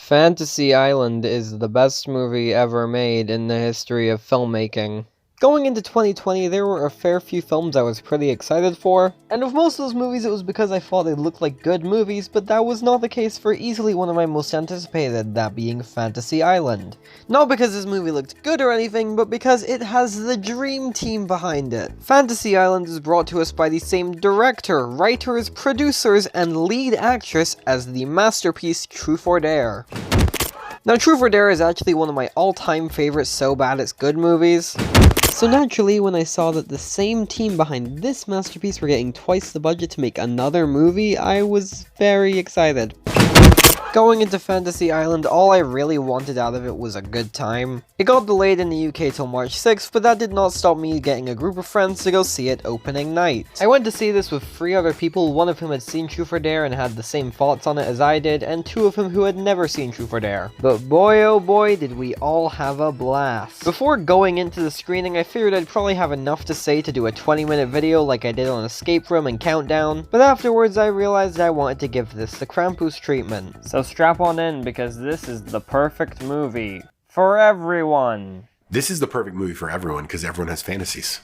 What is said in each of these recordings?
Fantasy Island is the best movie ever made in the history of filmmaking. Going into 2020, there were a fair few films I was pretty excited for, and with most of those movies it was because I thought they looked like good movies, but that was not the case for easily one of my most anticipated, that being Fantasy Island. Not because this movie looked good or anything, but because it has the dream team behind it. Fantasy Island is brought to us by the same director, writers, producers, and lead actress as the masterpiece Truth or Dare. Now, Truth or Dare is actually one of my all-time favorite so bad it's good movies. So naturally, when I saw that the same team behind this masterpiece were getting twice the budget to make another movie, I was very excited. Going into Fantasy Island, all I really wanted out of it was a good time. It got delayed in the UK till March 6th, but that did not stop me getting a group of friends to go see it opening night. I went to see this with 3 other people, one of whom had seen Truth or Dare and had the same thoughts on it as I did, and 2 of whom who had never seen Truth or Dare. But boy oh boy did we all have a blast. Before going into the screening, I figured I'd probably have enough to say to do a 20-minute video like I did on Escape Room and Countdown, but afterwards I realized I wanted to give this the Krampus treatment. So strap on in, because this is the perfect movie for everyone. This is the perfect movie for everyone, because everyone has fantasies.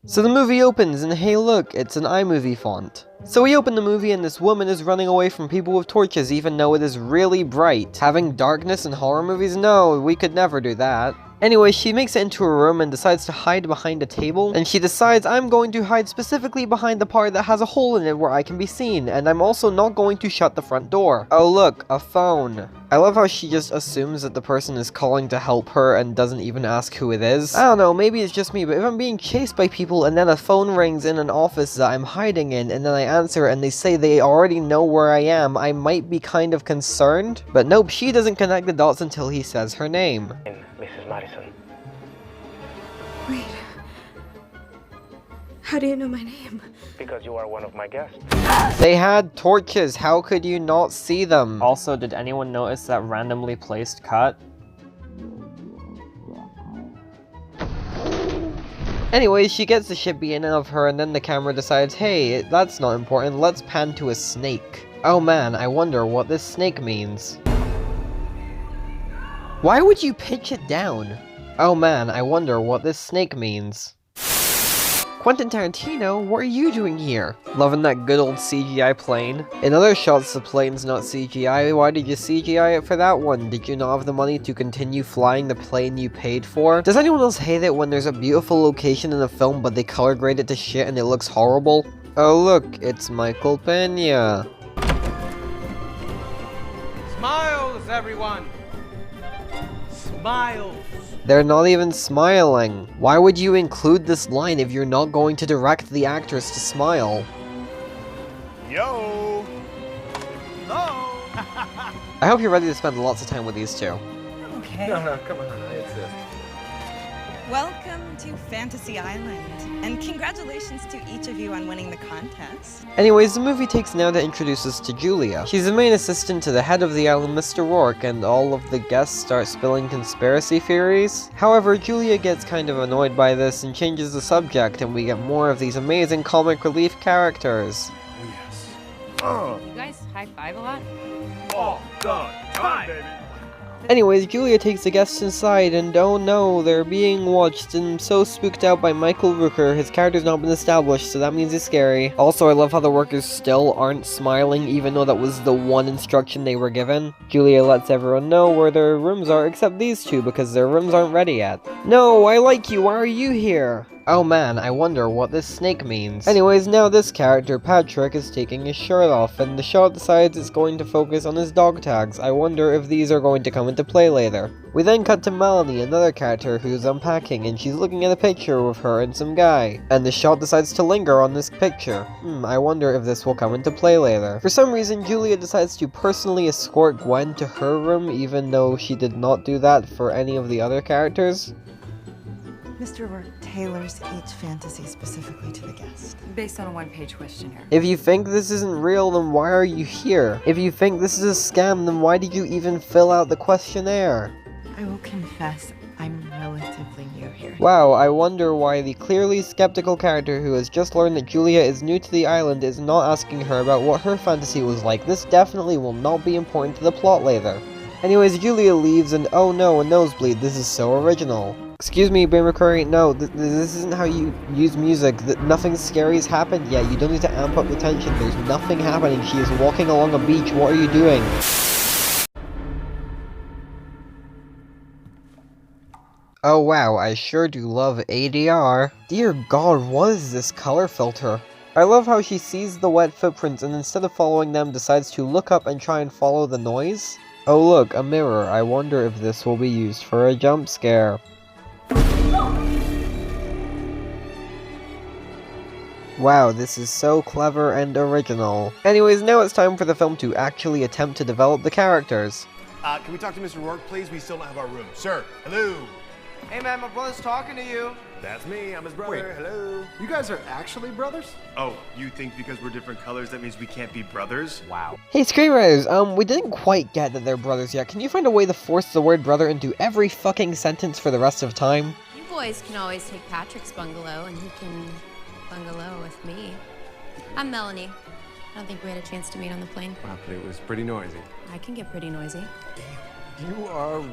So the movie opens, and hey look, it's an iMovie font. So we open the movie and this woman is running away from people with torches even though it is really bright. Having darkness in horror movies? No, we could never do that. Anyway, she makes it into a room and decides to hide behind a table, and she decides I'm going to hide specifically behind the part that has a hole in it where I can be seen, and I'm also not going to shut the front door. Oh look, a phone. I love how she just assumes that the person is calling to help her and doesn't even ask who it is. I don't know, maybe it's just me, but if I'm being chased by people and then a phone rings in an office that I'm hiding in, and then I answer and they say they already know where I am, I might be kind of concerned. But nope, she doesn't connect the dots until he says her name. Mrs. Madison. Wait. How do you know my name? Because you are one of my guests. They had torches, how could you not see them? Also, did anyone notice that randomly placed cut? Anyways, she gets the shit beaten out of her and then the camera decides, hey, that's not important, let's pan to a snake. Oh man, I wonder what this snake means. Why would you pitch it down? Oh man, I wonder what this snake means. Quentin Tarantino, what are you doing here? Loving that good old CGI plane. In other shots, the plane's not CGI. Why did you CGI it for that one? Did you not have the money to continue flying the plane you paid for? Does anyone else hate it when there's a beautiful location in a film but they color grade it to shit and it looks horrible? Oh look, it's Michael Pena. Smiles, everyone! Smiles! They're not even smiling. Why would you include this line if you're not going to direct the actors to smile? Yo! Hello! I hope you're ready to spend lots of time with these two. Okay. No, come on. It's Welcome to Fantasy Island, and congratulations to each of you on winning the contest. Anyways, the movie takes now to introduce us to Julia. She's the main assistant to the head of the island, Mr. Rourke, and all of the guests start spilling conspiracy theories. However, Julia gets kind of annoyed by this and changes the subject, and we get more of these amazing comic relief characters. Oh, yes. You guys high-five a lot? all the time, baby! Anyways, Julia takes the guests inside, and oh no, they're being watched, and I'm so spooked out by Michael Rooker. His character's not been established, so that means he's scary. Also, I love how the workers still aren't smiling, even though that was the one instruction they were given. Julia lets everyone know where their rooms are, except these two, because their rooms aren't ready yet. No, I like you, why are you here? Oh man, I wonder what this snake means. Anyways, now this character, Patrick, is taking his shirt off, and the shot decides it's going to focus on his dog tags. I wonder if these are going to come into play later. We then cut to Melanie, another character who's unpacking, and she's looking at a picture with her and some guy. And the shot decides to linger on this picture. I wonder if this will come into play later. For some reason, Julia decides to personally escort Gwen to her room, even though she did not do that for any of the other characters. Mr. Rourke tailors each fantasy specifically to the guest. Based on a one-page questionnaire. If you think this isn't real, then why are you here? If you think this is a scam, then why did you even fill out the questionnaire? I will confess, I'm relatively new here. Wow, I wonder why the clearly skeptical character who has just learned that Julia is new to the island is not asking her about what her fantasy was like. This definitely will not be important to the plot later. Anyways, Julia leaves and oh no, a nosebleed. This is so original. Excuse me, Brain McCurry, no, this isn't how you use music. Nothing scary has happened yet. You don't need to amp up the tension. There's nothing happening. She is walking along a beach. What are you doing? Oh wow, I sure do love ADR. Dear God, what is this color filter? I love how she sees the wet footprints and instead of following them decides to look up and try and follow the noise. Oh look, a mirror. I wonder if this will be used for a jump scare. Wow, this is so clever and original. Anyways, now it's time for the film to actually attempt to develop the characters. Can we talk to Mr. Rourke, please? We still don't have our room. Sir, hello. Hey man, my brother's talking to you. That's me. I'm his brother. Wait. Hello. You guys are actually brothers? Oh, you think because we're different colors that means we can't be brothers? Wow. Hey screenwriters, we didn't quite get that they're brothers yet. Can you find a way to force the word brother into every fucking sentence for the rest of time? You boys can always take Patrick's bungalow and he can bungalow with me. I'm Melanie. I don't think we had a chance to meet on the plane. Wow, but it was pretty noisy. I can get pretty noisy. You are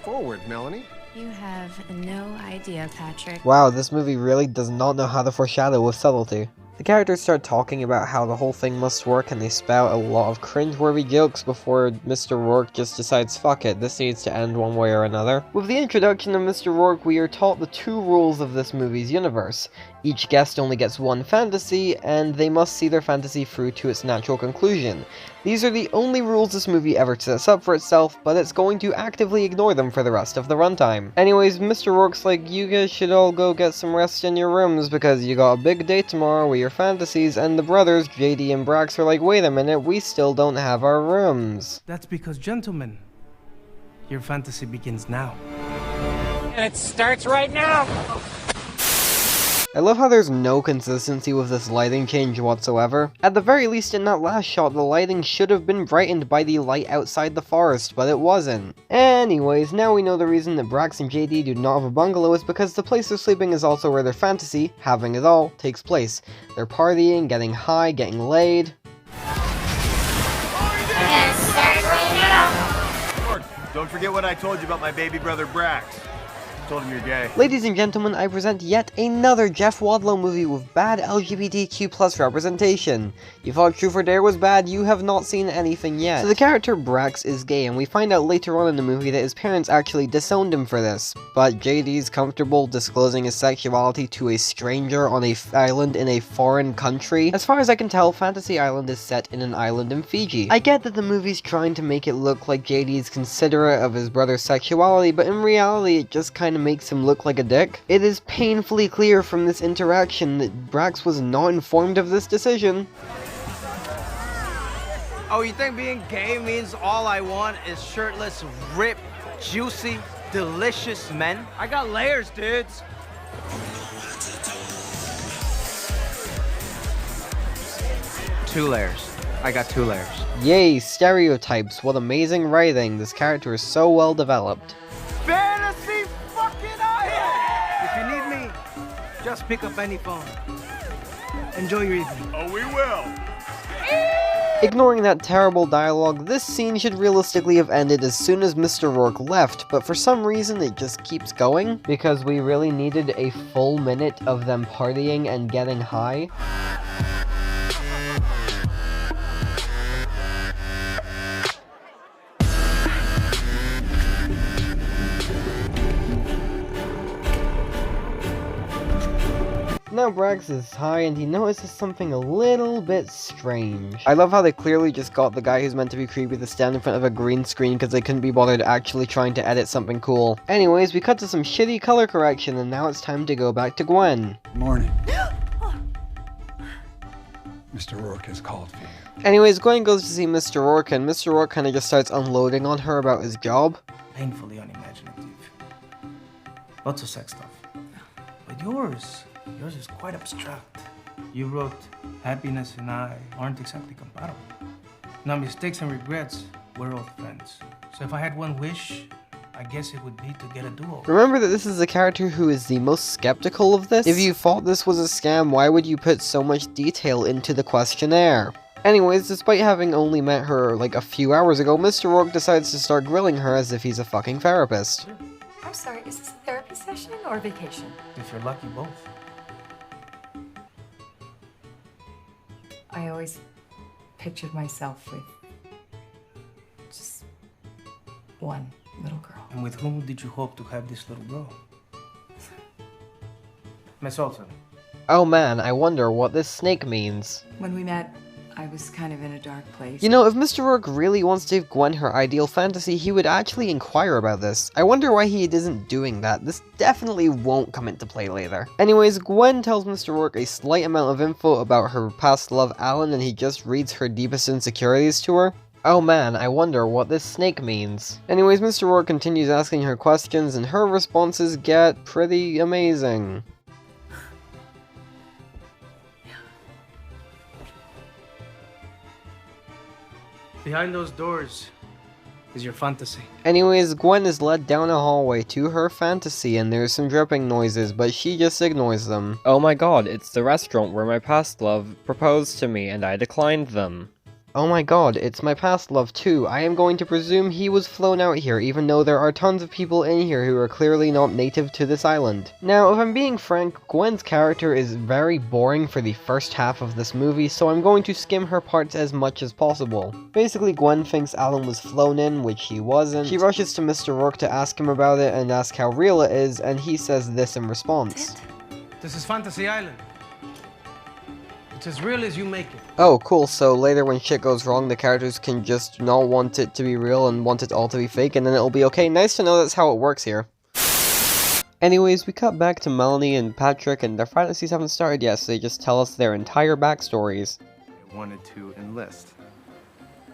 forward, Melanie. You have no idea, Patrick. Wow, this movie really does not know how to foreshadow with subtlety. The characters start talking about how the whole thing must work and they spout a lot of cringe-worthy jokes before Mr. Rourke just decides, fuck it, this needs to end one way or another. With the introduction of Mr. Rourke, we are taught the two rules of this movie's universe. Each guest only gets one fantasy, and they must see their fantasy through to its natural conclusion. These are the only rules this movie ever sets up for itself, but it's going to actively ignore them for the rest of the runtime. Anyways, Mr. Rourke's like, you guys should all go get some rest in your rooms because you got a big date tomorrow with your fantasies, and the brothers, JD and Brax, are like, wait a minute, we still don't have our rooms. That's because, gentlemen, your fantasy begins now. And it starts right now! I love how there's no consistency with this lighting change whatsoever. At the very least in that last shot, the lighting should have been brightened by the light outside the forest, but it wasn't. Anyways, now we know the reason that Brax and JD do not have a bungalow is because the place they're sleeping is also where their fantasy, having it all, takes place. They're partying, getting high, getting laid. Don't forget what I told you about my baby brother Brax. Told him you're gay. Ladies and gentlemen, I present yet another Jeff Wadlow movie with bad LGBTQ+ representation. You thought Truth or Dare was bad, you have not seen anything yet. So the character Brax is gay, and we find out later on in the movie that his parents actually disowned him for this. But JD's comfortable disclosing his sexuality to a stranger on an island in a foreign country. As far as I can tell, Fantasy Island is set in an island in Fiji. I get that the movie's trying to make it look like JD's considerate of his brother's sexuality, but in reality it just kinda makes him look like a dick. It is painfully clear from this interaction that Brax was not informed of this decision. Oh, you think being gay means all I want is shirtless, ripped, juicy, delicious men? I got layers, dudes. Two layers. I got 2 layers. Yay, stereotypes. What amazing writing. This character is so well developed. Fantasy fucking Island! If you need me, just pick up any phone. Enjoy your evening. Oh, we will. Ignoring that terrible dialogue, this scene should realistically have ended as soon as Mr. Rourke left, but for some reason it just keeps going, because we really needed a full minute of them partying and getting high. Now Brax is high and he notices something a little bit strange. I love how they clearly just got the guy who's meant to be creepy to stand in front of a green screen because they couldn't be bothered actually trying to edit something cool. Anyways, we cut to some shitty color correction and now it's time to go back to Gwen. Morning. Mr. Rourke has called for you. Anyways, Gwen goes to see Mr. Rourke and Mr. Rourke kind of just starts unloading on her about his job. Painfully unimaginative. Lots of sex stuff. But yours is quite abstract. You wrote, happiness and I aren't exactly compatible. Now, mistakes and regrets, we're old friends. So if I had one wish, I guess it would be to get a do-over. Remember that this is the character who is the most skeptical of this. If you thought this was a scam, why would you put so much detail into the questionnaire? Anyways, despite having only met her like a few hours ago, Mr. Rourke decides to start grilling her as if he's a fucking therapist. I'm sorry, is this a therapy session or vacation? If you're lucky, both. I always pictured myself with just one little girl. And with whom did you hope to have this little girl? Miss Olson. Oh man, I wonder what this snake means. When we met, I was kind of in a dark place. You know, if Mr. Rourke really wants to give Gwen her ideal fantasy, he would actually inquire about this. I wonder why he isn't doing that. This definitely won't come into play later. Anyways, Gwen tells Mr. Rourke a slight amount of info about her past love, Alan, and he just reads her deepest insecurities to her. Oh man, I wonder what this snake means. Anyways, Mr. Rourke continues asking her questions, and her responses get pretty amazing. Behind those doors is your fantasy. Anyways, Gwen is led down a hallway to her fantasy and there's some dripping noises, but she just ignores them. Oh my god, it's the restaurant where my past love proposed to me and I declined them. Oh my god, it's my past love too. I am going to presume he was flown out here, even though there are tons of people in here who are clearly not native to this island. Now, if I'm being frank, Gwen's character is very boring for the first half of this movie, so I'm going to skim her parts as much as possible. Basically, Gwen thinks Alan was flown in, which he wasn't. She rushes to Mr. Rourke to ask him about it and ask how real it is, and he says this in response. This is Fantasy Island. It's as real as you make it. Oh, cool, so later when shit goes wrong, the characters can just not want it to be real and want it all to be fake, and then it'll be okay. Nice to know that's how it works here. Anyways, we cut back to Melanie and Patrick, and their fantasies haven't started yet, so they just tell us their entire backstories. I wanted to enlist,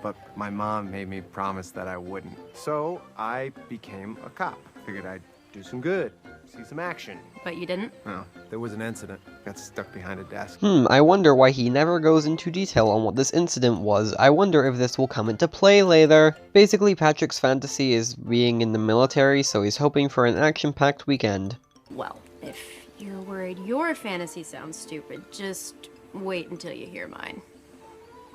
but my mom made me promise that I wouldn't. So I became a cop. Figured I'd do some good, see some action. But you didn't? Well, there was an incident. Got stuck behind a desk. I wonder why he never goes into detail on what this incident was. I wonder if this will come into play later. Basically, Patrick's fantasy is being in the military, so he's hoping for an action-packed weekend. Well, if you're worried your fantasy sounds stupid, just wait until you hear mine.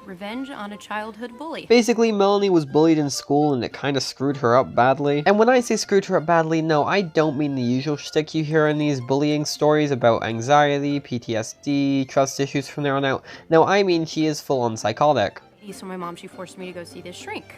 Revenge on a childhood bully. Basically, Melanie was bullied in school and it kinda screwed her up badly. And when I say screwed her up badly, no, I don't mean the usual shtick you hear in these bullying stories about anxiety, PTSD, trust issues from there on out. No, I mean she is full-on psychotic. So my mom, she forced me to go see this shrink,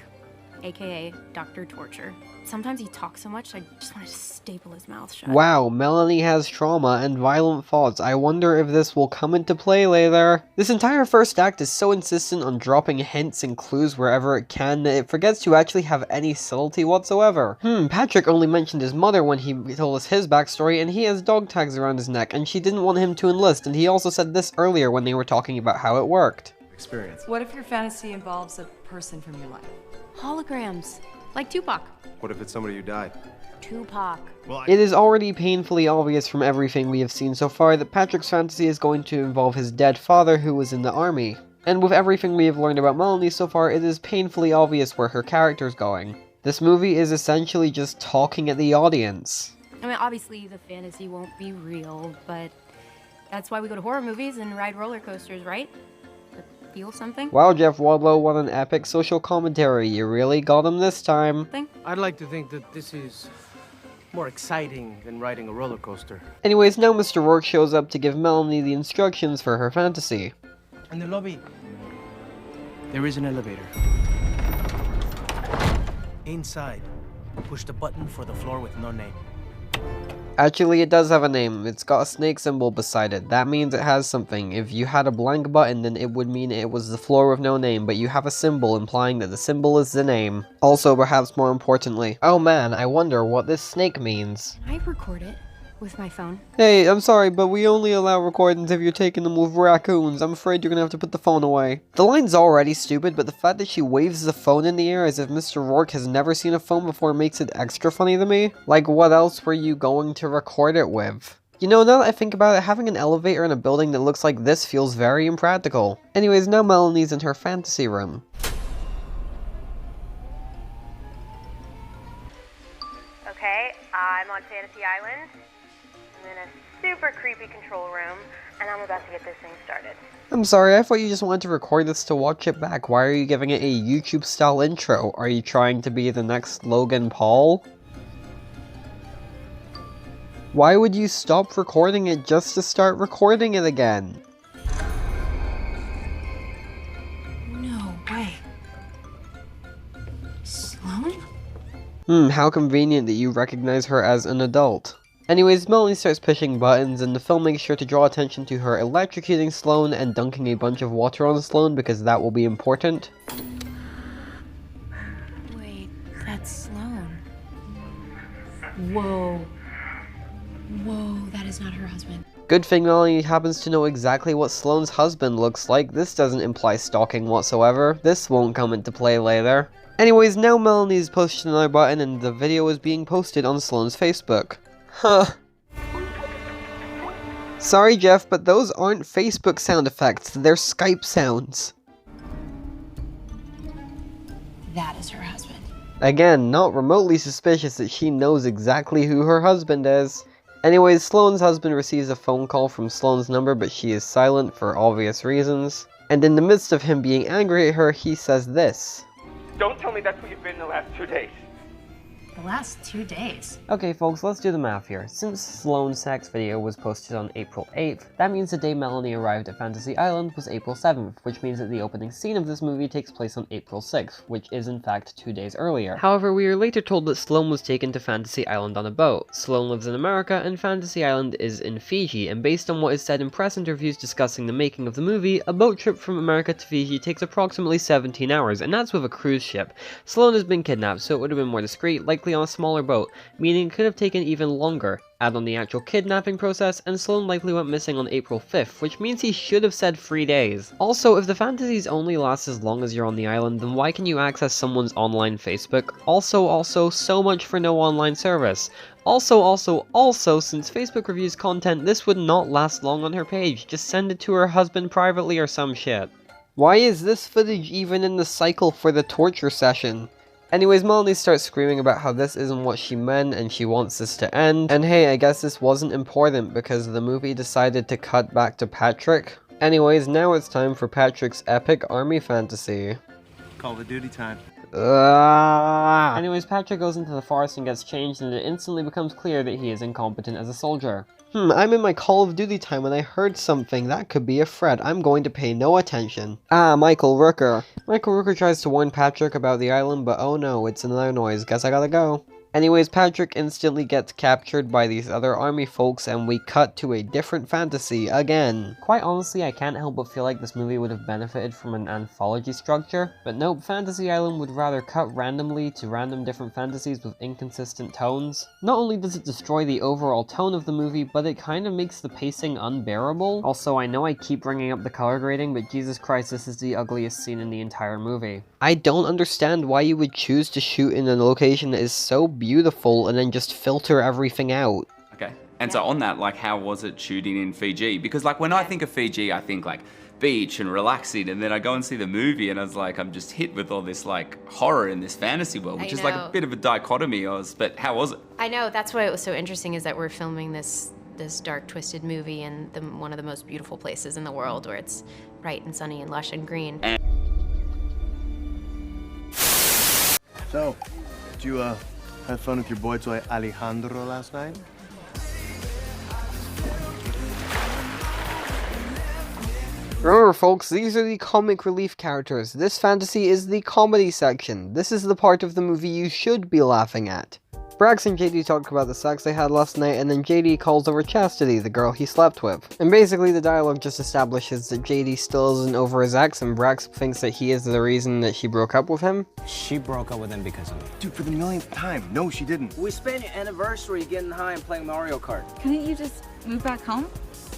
aka Dr. Torture. Sometimes he talks so much, I just want to staple his mouth shut. Wow, Melanie has trauma and violent thoughts. I wonder if this will come into play later. This entire first act is so insistent on dropping hints and clues wherever it can that it forgets to actually have any subtlety whatsoever. Patrick only mentioned his mother when he told us his backstory, and he has dog tags around his neck, and she didn't want him to enlist, and he also said this earlier when they were talking about how it worked. Experience. What if your fantasy involves a person from your life? Holograms. Like Tupac. What if it's somebody who died? Tupac. Well, It is already painfully obvious from everything we have seen so far that Patrick's fantasy is going to involve his dead father who was in the army. And with everything we have learned about Melanie so far, it is painfully obvious where her character's going. This movie is essentially just talking at the audience. I mean, obviously the fantasy won't be real, but that's why we go to horror movies and ride roller coasters, right? To feel something? Wow, Jeff Wadlow, what an epic social commentary. You really got him this time. I'd like to think that this is more exciting than riding a roller coaster. Anyways, now Mr. Rourke shows up to give Melanie the instructions for her fantasy. In the lobby, there is an elevator. Inside, push the button for the floor with no name. Actually, it does have a name. It's got a snake symbol beside it. That means it has something. If you had a blank button, then it would mean it was the floor with no name, but you have a symbol implying that the symbol is the name. Also, perhaps more importantly, oh man, I wonder what this snake means. I record it with my phone. Hey, I'm sorry, but we only allow recordings if you're taking them with raccoons. I'm afraid you're gonna have to put the phone away. The line's already stupid, but the fact that she waves the phone in the air as if Mr. Rourke has never seen a phone before makes it extra funny to me. Like, what else were you going to record it with? You know, now that I think about it, having an elevator in a building that looks like this feels very impractical. Anyways, now Melanie's in her fantasy room. Okay, I'm on Fantasy Island. I'm in a super creepy control room, and I'm about to get this thing started. I'm sorry, I thought you just wanted to record this to watch it back. Why are you giving it a YouTube-style intro? Are you trying to be the next Logan Paul? Why would you stop recording it just to start recording it again? No way. Sloane? How convenient that you recognize her as an adult. Anyways, Melanie starts pushing buttons, and the film makes sure to draw attention to her electrocuting Sloane and dunking a bunch of water on Sloane because that will be important. Wait, that's Sloane. Whoa. Whoa, that is not her husband. Good thing Melanie happens to know exactly what Sloane's husband looks like. This doesn't imply stalking whatsoever. This won't come into play later. Anyways, now Melanie's pushed another button and the video is being posted on Sloane's Facebook. Huh. Sorry, Jeff, but those aren't Facebook sound effects, they're Skype sounds. That is her husband. Again, not remotely suspicious that she knows exactly who her husband is. Anyways, Sloane's husband receives a phone call from Sloane's number, but she is silent for obvious reasons. And in the midst of him being angry at her, he says this. Don't tell me that's where you've been the last 2 days. The last 2 days. Okay folks, let's do the math here. Since Sloane's sex video was posted on April 8th, that means the day Melanie arrived at Fantasy Island was April 7th, which means that the opening scene of this movie takes place on April 6th, which is in fact 2 days earlier. However, we are later told that Sloane was taken to Fantasy Island on a boat. Sloane lives in America, and Fantasy Island is in Fiji, and based on what is said in press interviews discussing the making of the movie, a boat trip from America to Fiji takes approximately 17 hours, and that's with a cruise ship. Sloane has been kidnapped, so it would have been more discreet, likely on a smaller boat, meaning it could have taken even longer. Add on the actual kidnapping process, and Sloane likely went missing on April 5th, which means he should have said 3 days. Also, if the fantasies only last as long as you're on the island, then why can you access someone's online Facebook? Also, so much for no online service. Also, since Facebook reviews content, this would not last long on her page. Just send it to her husband privately or some shit. Why is this footage even in the cycle for the torture session? Anyways, Melanie starts screaming about how this isn't what she meant and she wants this to end. And hey, I guess this wasn't important because the movie decided to cut back to Patrick. Anyways, now it's time for Patrick's epic army fantasy. Call of Duty time. Anyways, Patrick goes into the forest and gets changed, and it instantly becomes clear that he is incompetent as a soldier. I'm in my Call of Duty time and I heard something. That could be a threat. I'm going to pay no attention. Michael Rooker. Michael Rooker tries to warn Patrick about the island, but oh no, it's another noise. Guess I gotta go. Anyways, Patrick instantly gets captured by these other army folks and we cut to a different fantasy again. Quite honestly, I can't help but feel like this movie would have benefited from an anthology structure, but nope, Fantasy Island would rather cut randomly to random different fantasies with inconsistent tones. Not only does it destroy the overall tone of the movie, but it kind of makes the pacing unbearable. Also, I know I keep bringing up the color grading, but Jesus Christ, this is the ugliest scene in the entire movie. I don't understand why you would choose to shoot in a location that is so beautiful and then just filter everything out. Okay, and so on that, like, how was it shooting in Fiji? Because like when I think of Fiji, I think like beach and relaxing, and then I go and see the movie and I was like, I'm just hit with all this like horror in this fantasy world, which is like a bit of a dichotomy. But how was it? I know, that's why it was so interesting, is that we're filming this dark, twisted movie in one of the most beautiful places in the world, where it's bright and sunny and lush and green. So, did you have fun with your boy toy Alejandro last night? Remember folks, these are the comic relief characters. This fantasy is the comedy section. This is the part of the movie you should be laughing at. Brax and JD talk about the sex they had last night, and then JD calls over Chastity, the girl he slept with. And basically the dialogue just establishes that JD still isn't over his ex, and Brax thinks that he is the reason that she broke up with him. She broke up with him because of me. Dude, for the millionth time. No, she didn't. We spent your anniversary getting high and playing Mario Kart. Couldn't you just move back home?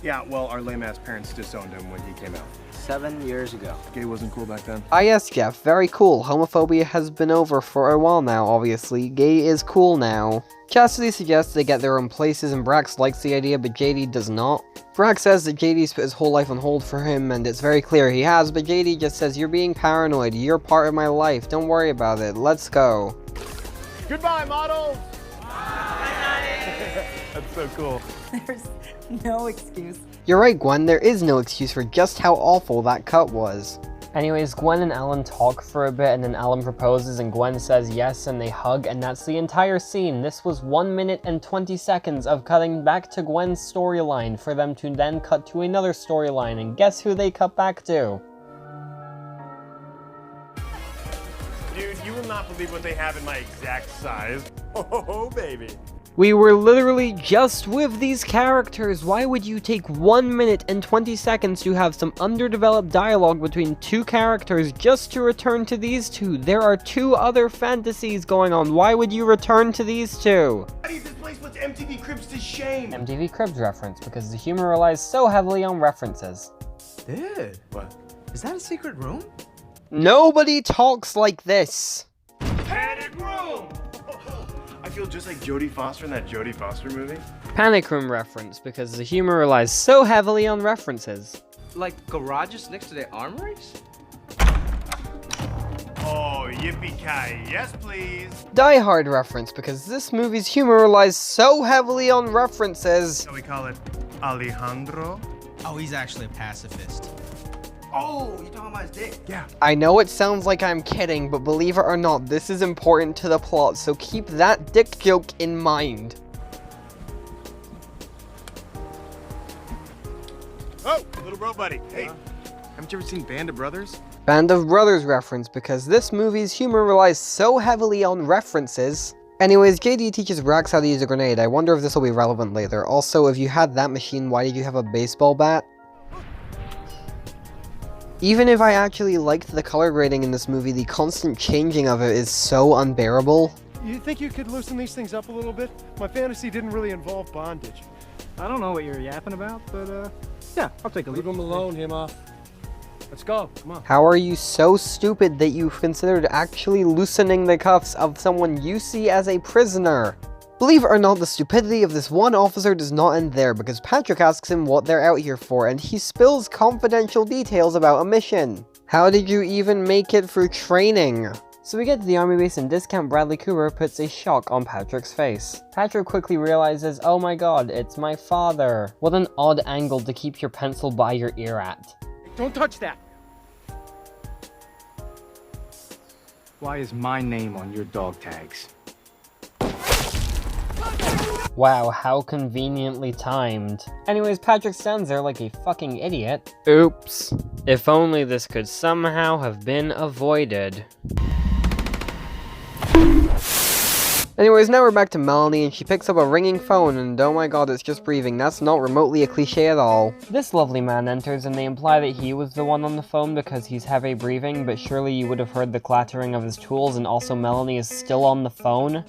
Yeah, well, our lame-ass parents disowned him when he came out. 7 years ago. Gay wasn't cool back then. Ah yes, Jeff, very cool. Homophobia has been over for a while now, obviously. Gay is cool now. Chastity suggests they get their own places, and Brax likes the idea, but JD does not. Brax says that JD's put his whole life on hold for him, and it's very clear he has, but JD just says, "You're being paranoid. You're part of my life. Don't worry about it. Let's go." Goodbye, models! That's so cool. There's no excuse. You're right, Gwen, there is no excuse for just how awful that cut was. Anyways, Gwen and Alan talk for a bit, and then Alan proposes and Gwen says yes, and they hug, and that's the entire scene. This was 1 minute and 20 seconds of cutting back to Gwen's storyline for them to then cut to another storyline, and guess who they cut back to? Dude, you will not believe what they have in my exact size. Oh, baby. We were literally just with these characters. Why would you take 1 minute and 20 seconds to have some underdeveloped dialogue between two characters just to return to these two? There are two other fantasies going on. Why would you return to these two? This place puts MTV Cribs to shame. MTV Cribs reference, because the humor relies so heavily on references. Dude, what? Is that a secret room? Nobody talks like this. Panic room! I feel just like Jodie Foster in that Jodie Foster movie. Panic Room reference, because the humor relies so heavily on references. Like garages next to the armories? Oh, yippee-ki-yay, yes please. Die Hard reference, because this movie's humor relies so heavily on references. So we call it Alejandro? Oh, he's actually a pacifist. Oh, you're talking about his dick? Yeah. I know it sounds like I'm kidding, but believe it or not, this is important to the plot, so keep that dick joke in mind. Oh, little bro buddy. Hey. Haven't you ever seen Band of Brothers? Band of Brothers reference, because this movie's humor relies so heavily on references. Anyways, JD teaches Rax how to use a grenade. I wonder if this will be relevant later. Also, if you had that machine, why did you have a baseball bat? Even if I actually liked the color grading in this movie, the constant changing of it is so unbearable. You think you could loosen these things up a little bit? My fantasy didn't really involve bondage. I don't know what you're yapping about, but yeah, I'll take a look. Leave him alone, Hima. Let's go, come on. How are you so stupid that you've considered actually loosening the cuffs of someone you see as a prisoner? Believe it or not, the stupidity of this one officer does not end there, because Patrick asks him what they're out here for, and he spills confidential details about a mission. How did you even make it through training? So we get to the army base and Discount Bradley Cooper puts a shock on Patrick's face. Patrick quickly realizes, oh my god, it's my father. What an odd angle to keep your pencil by your ear at. Don't touch that. Why is my name on your dog tags? Wow, how conveniently timed. Anyways, Patrick stands there like a fucking idiot. Oops. If only this could somehow have been avoided. Anyways, now we're back to Melanie, and she picks up a ringing phone, and oh my god, it's just breathing. That's not remotely a cliche at all. This lovely man enters, and they imply that he was the one on the phone because he's heavy breathing, but surely you would have heard the clattering of his tools, and also Melanie is still on the phone?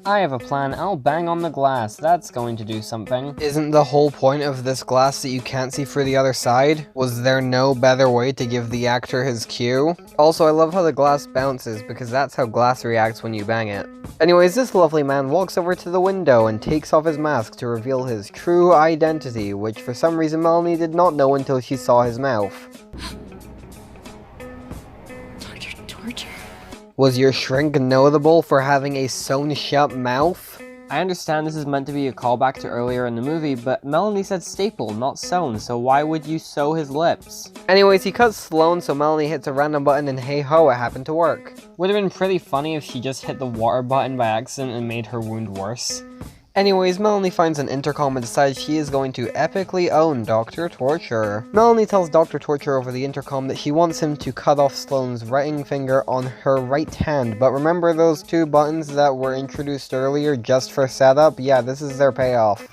I have a plan, I'll bang on the glass, that's going to do something. Isn't the whole point of this glass that you can't see through the other side? Was there no better way to give the actor his cue? Also, I love how the glass bounces, because that's how glass reacts when you bang it. Anyways, this lovely man walks over to the window and takes off his mask to reveal his true identity, which for some reason Melanie did not know until she saw his mouth. Torture. Was your shrink notable for having a sewn-shut mouth? I understand this is meant to be a callback to earlier in the movie, but Melanie said staple, not sewn, so why would you sew his lips? Anyways, he cuts Sloane, so Melanie hits a random button and hey ho, it happened to work. Would have been pretty funny if she just hit the water button by accident and made her wound worse. Anyways, Melanie finds an intercom and decides she is going to epically own Dr. Torture. Melanie tells Dr. Torture over the intercom that she wants him to cut off Sloane's writing finger on her right hand, but remember those two buttons that were introduced earlier just for setup? Yeah, this is their payoff.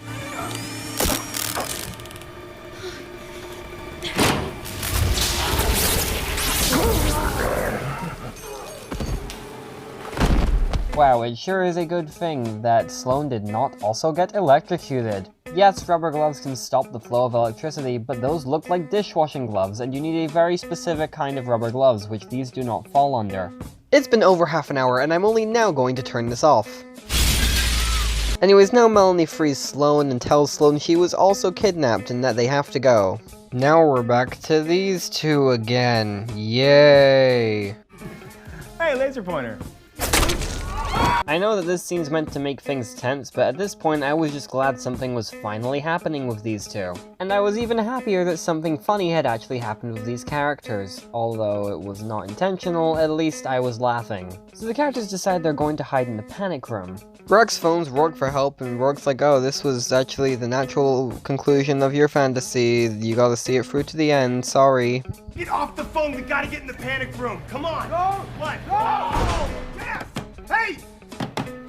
Wow, it sure is a good thing that Sloane did not also get electrocuted. Yes, rubber gloves can stop the flow of electricity, but those look like dishwashing gloves, and you need a very specific kind of rubber gloves, which these do not fall under. It's been over half an hour, and I'm only now going to turn this off. Anyways, now Melanie frees Sloane and tells Sloane she was also kidnapped and that they have to go. Now we're back to these two again. Yay! Hey, laser pointer. I know that this scene's meant to make things tense, but at this point I was just glad something was finally happening with these two. And I was even happier that something funny had actually happened with these characters. Although it was not intentional, at least I was laughing. So the characters decide they're going to hide in the panic room. Rex phones Rourke for help, and Rourke's like, oh, this was actually the natural conclusion of your fantasy. You gotta see it through to the end, sorry. Get off the phone, we gotta get in the panic room. Come on. Go. What? Go. Yes. Hey,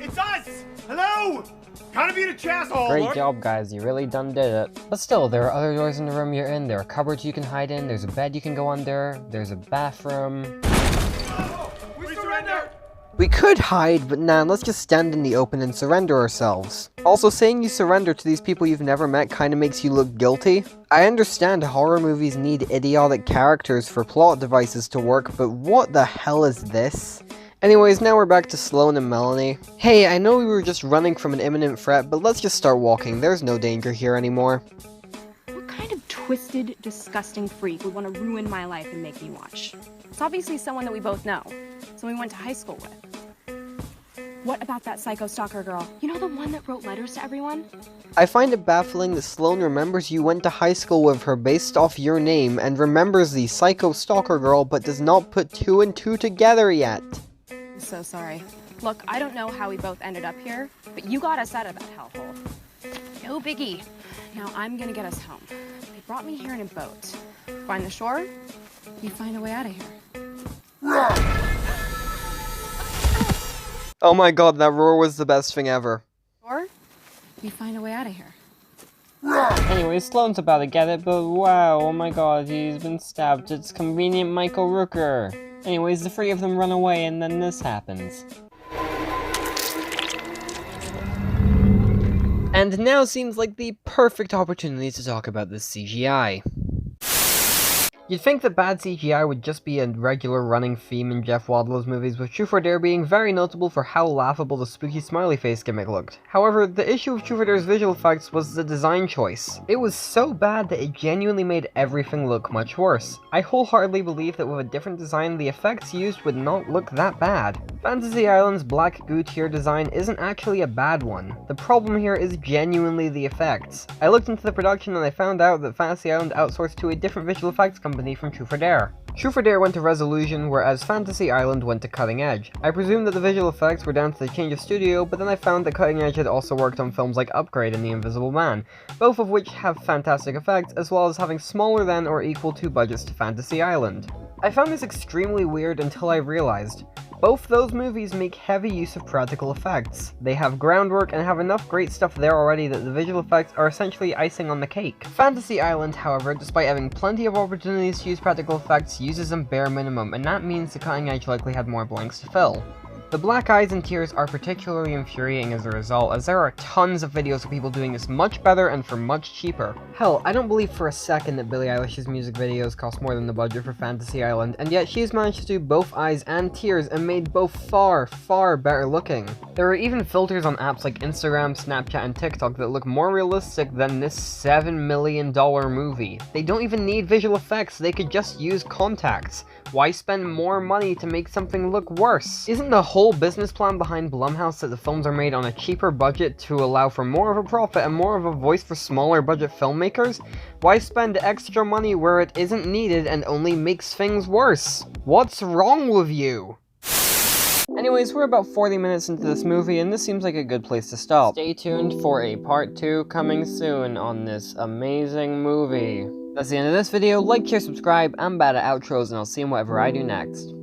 it's us. Hello. Kind of being a chasshole. Great job, guys, you really done did it. But still, there are other doors in the room you're in, there are cupboards you can hide in, there's a bed you can go under, there's a bathroom. We surrender. We could hide, but nah, let's just stand in the open and surrender ourselves. Also, saying you surrender to these people you've never met kinda makes you look guilty. I understand horror movies need idiotic characters for plot devices to work, but what the hell is this? Anyways, now we're back to Sloane and Melanie. Hey, I know we were just running from an imminent threat, but let's just start walking. There's no danger here anymore. What kind of twisted, disgusting freak would want to ruin my life and make me watch? It's obviously someone that we both know, someone we went to high school with. What about that psycho stalker girl? You know, the one that wrote letters to everyone? I find it baffling that Sloane remembers you went to high school with her based off your name and remembers the psycho stalker girl but does not put two and two together yet. I'm so sorry. Look, I don't know how we both ended up here, but you got us out of that hellhole. No biggie. Now I'm gonna get us home. They brought me here in a boat. Find the shore, you find a way out of here. Oh my god, that roar was the best thing ever. Or we find a way out of here. Anyway, Sloane's about to get it, but wow, oh my god, he's been stabbed. It's convenient Michael Rooker. Anyways, the three of them run away and then this happens. And now seems like the perfect opportunity to talk about this CGI. You'd think that bad CGI would just be a regular running theme in Jeff Wadlow's movies, with Truth or Dare being very notable for how laughable the spooky smiley face gimmick looked. However, the issue with Truth or Dare's visual effects was the design choice. It was so bad that it genuinely made everything look much worse. I wholeheartedly believe that with a different design, the effects used would not look that bad. Fantasy Island's black goo tier design isn't actually a bad one. The problem here is genuinely the effects. I looked into the production and I found out that Fantasy Island outsourced to a different visual effects company from Truth or Dare. Truth or Dare went to Resolution, whereas Fantasy Island went to Cutting Edge. I presumed that the visual effects were down to the change of studio, but then I found that Cutting Edge had also worked on films like Upgrade and The Invisible Man, both of which have fantastic effects, as well as having smaller than or equal to budgets to Fantasy Island. I found this extremely weird until I realized. Both those movies make heavy use of practical effects. They have groundwork and have enough great stuff there already that the visual effects are essentially icing on the cake. Fantasy Island, however, despite having plenty of opportunities to use practical effects, uses them bare minimum, and that means the Cutting Edge likely had more blanks to fill. The black eyes and tears are particularly infuriating as a result, as there are tons of videos of people doing this much better and for much cheaper. Hell, I don't believe for a second that Billie Eilish's music videos cost more than the budget for Fantasy Island, and yet she's managed to do both eyes and tears and made both far, far better looking. There are even filters on apps like Instagram, Snapchat, and TikTok that look more realistic than this $7 million movie. They don't even need visual effects, they could just use contacts. Why spend more money to make something look worse? Isn't the whole business plan behind Blumhouse that the films are made on a cheaper budget to allow for more of a profit and more of a voice for smaller budget filmmakers? Why spend extra money where it isn't needed and only makes things worse? What's wrong with you? Anyways, we're about 40 minutes into this movie, and this seems like a good place to stop. Stay tuned for a part 2 coming soon on this amazing movie. That's the end of this video. Like, share, subscribe. I'm bad at outros, and I'll see you in whatever I do next.